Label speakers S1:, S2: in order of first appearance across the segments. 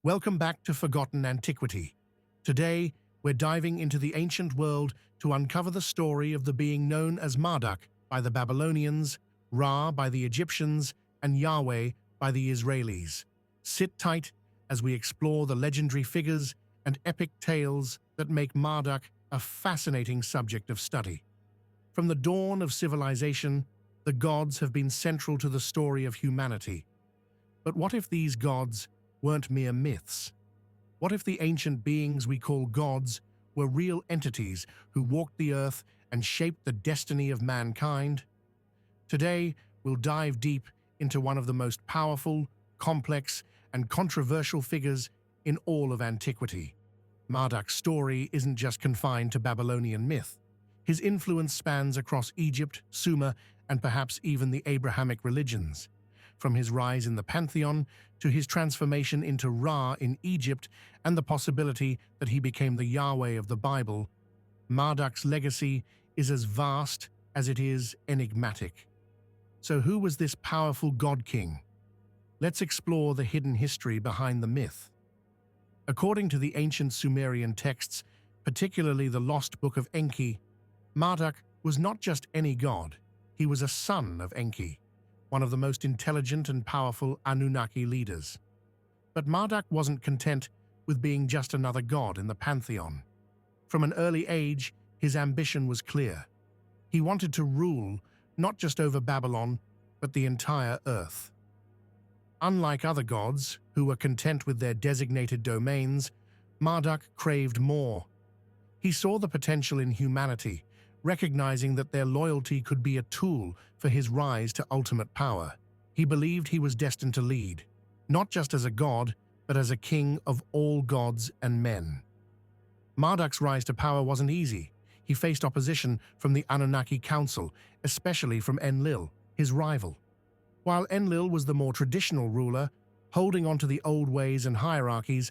S1: Welcome back to Forgotten Antiquity. Today, we're diving into the ancient world to uncover the story of the being known as Marduk by the Babylonians, Ra by the Egyptians, and Yahweh by the Israelis. Sit tight as we explore the legendary figures and epic tales that make Marduk a fascinating subject of study. From the dawn of civilization, the gods have been central to the story of humanity. But what if these gods weren't mere myths? What if the ancient beings we call gods were real entities who walked the earth and shaped the destiny of mankind? Today, we'll dive deep into one of the most powerful, complex, and controversial figures in all of antiquity. Marduk's story isn't just confined to Babylonian myth. His influence spans across Egypt, Sumer, and perhaps even the Abrahamic religions. From his rise in the pantheon to his transformation into Ra in Egypt and the possibility that he became the Yahweh of the Bible, Marduk's legacy is as vast as it is enigmatic. So who was this powerful god-king? Let's explore the hidden history behind the myth. According to the ancient Sumerian texts, particularly the lost book of Enki, Marduk was not just any god, he was a son of Enki, one of the most intelligent and powerful Anunnaki leaders. But Marduk wasn't content with being just another god in the pantheon. From an early age, his ambition was clear. He wanted to rule not just over Babylon, but the entire earth. Unlike other gods, who were content with their designated domains, Marduk craved more. He saw the potential in humanity, recognizing that their loyalty could be a tool for his rise to ultimate power. He believed he was destined to lead, not just as a god, but as a king of all gods and men. Marduk's rise to power wasn't easy. He faced opposition from the Anunnaki Council, especially from Enlil, his rival. While Enlil was the more traditional ruler, holding on to the old ways and hierarchies,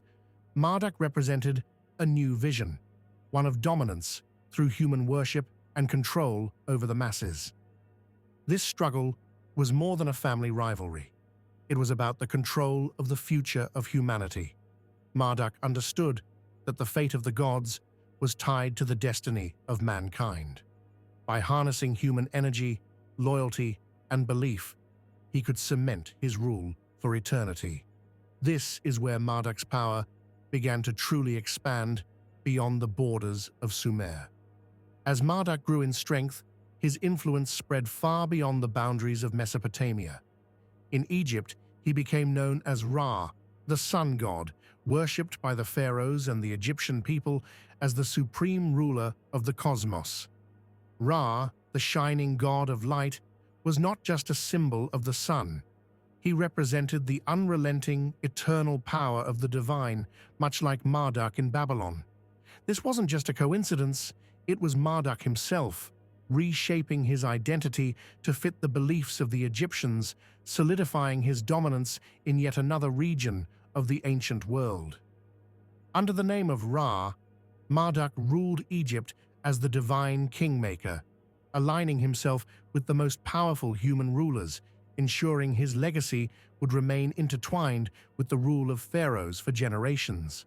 S1: Marduk represented a new vision, one of dominance through human worship and control over the masses. This struggle was more than a family rivalry. It was about the control of the future of humanity. Marduk understood that the fate of the gods was tied to the destiny of mankind. By harnessing human energy, loyalty, and belief, he could cement his rule for eternity. This is where Marduk's power began to truly expand beyond the borders of Sumer. As Marduk grew in strength, his influence spread far beyond the boundaries of Mesopotamia. In Egypt, he became known as Ra, the sun god, worshipped by the pharaohs and the Egyptian people as the supreme ruler of the cosmos. Ra, the shining god of light, was not just a symbol of the sun. He represented the unrelenting, eternal power of the divine, much like Marduk in Babylon. This wasn't just a coincidence, it was Marduk himself, reshaping his identity to fit the beliefs of the Egyptians, solidifying his dominance in yet another region of the ancient world. Under the name of Ra, Marduk ruled Egypt as the divine kingmaker, aligning himself with the most powerful human rulers, ensuring his legacy would remain intertwined with the rule of pharaohs for generations.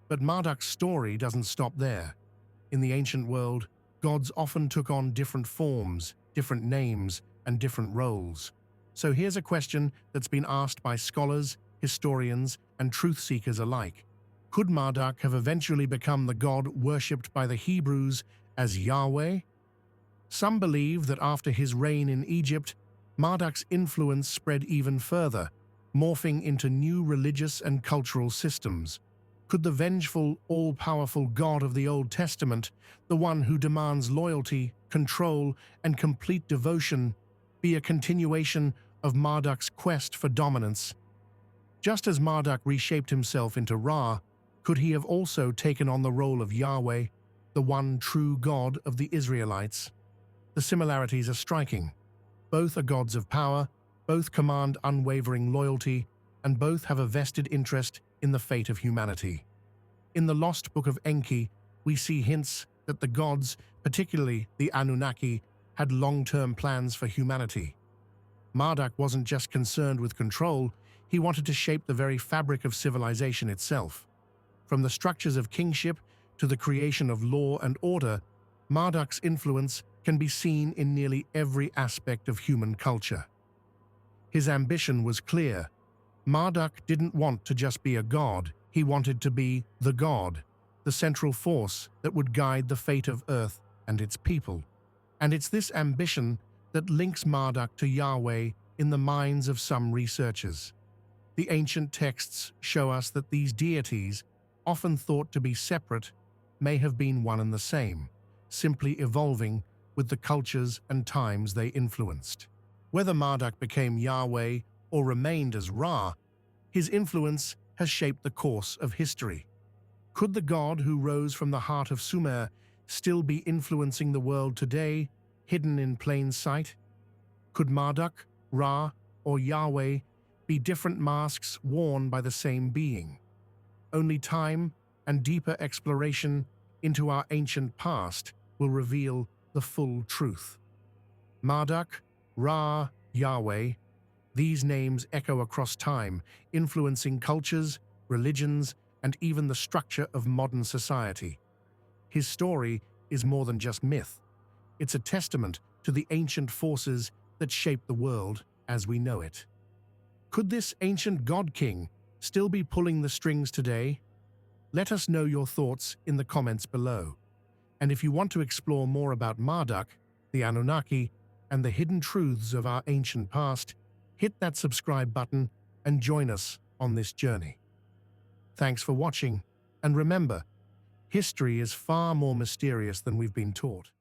S1: But Marduk's story doesn't stop there. In the ancient world, gods often took on different forms, different names, and different roles. So here's a question that's been asked by scholars, historians, and truth-seekers alike. Could Marduk have eventually become the god worshipped by the Hebrews as Yahweh? Some believe that after his reign in Egypt, Marduk's influence spread even further, morphing into new religious and cultural systems. Could the vengeful, all-powerful God of the Old Testament, the one who demands loyalty, control, and complete devotion, be a continuation of Marduk's quest for dominance? Just as Marduk reshaped himself into Ra, could he have also taken on the role of Yahweh, the one true God of the Israelites? The similarities are striking. Both are gods of power, both command unwavering loyalty, and both have a vested interest in the fate of humanity. In the lost book of Enki, we see hints that the gods, particularly the Anunnaki, had long-term plans for humanity. Marduk wasn't just concerned with control, He wanted to shape the very fabric of civilization itself. From the structures of kingship to the creation of law and order, Marduk's influence can be seen in nearly every aspect of human culture. His ambition was clear. Marduk didn't want to just be a god, he wanted to be the god, the central force that would guide the fate of Earth and its people. And it's this ambition that links Marduk to Yahweh in the minds of some researchers. The ancient texts show us that these deities, often thought to be separate, may have been one and the same, simply evolving with the cultures and times they influenced. Whether Marduk became Yahweh or remained as Ra, his influence has shaped the course of history. Could the god who rose from the heart of Sumer still be influencing the world today, hidden in plain sight? Could Marduk, Ra, or Yahweh be different masks worn by the same being? Only time and deeper exploration into our ancient past will reveal the full truth. Marduk, Ra, Yahweh, these names echo across time, influencing cultures, religions, and even the structure of modern society. His story is more than just myth. It's a testament to the ancient forces that shape the world as we know it. Could this ancient god-king still be pulling the strings today? Let us know your thoughts in the comments below. And if you want to explore more about Marduk, the Anunnaki, and the hidden truths of our ancient past, hit that subscribe button and join us on this journey. Thanks for watching, and remember, history is far more mysterious than we've been taught.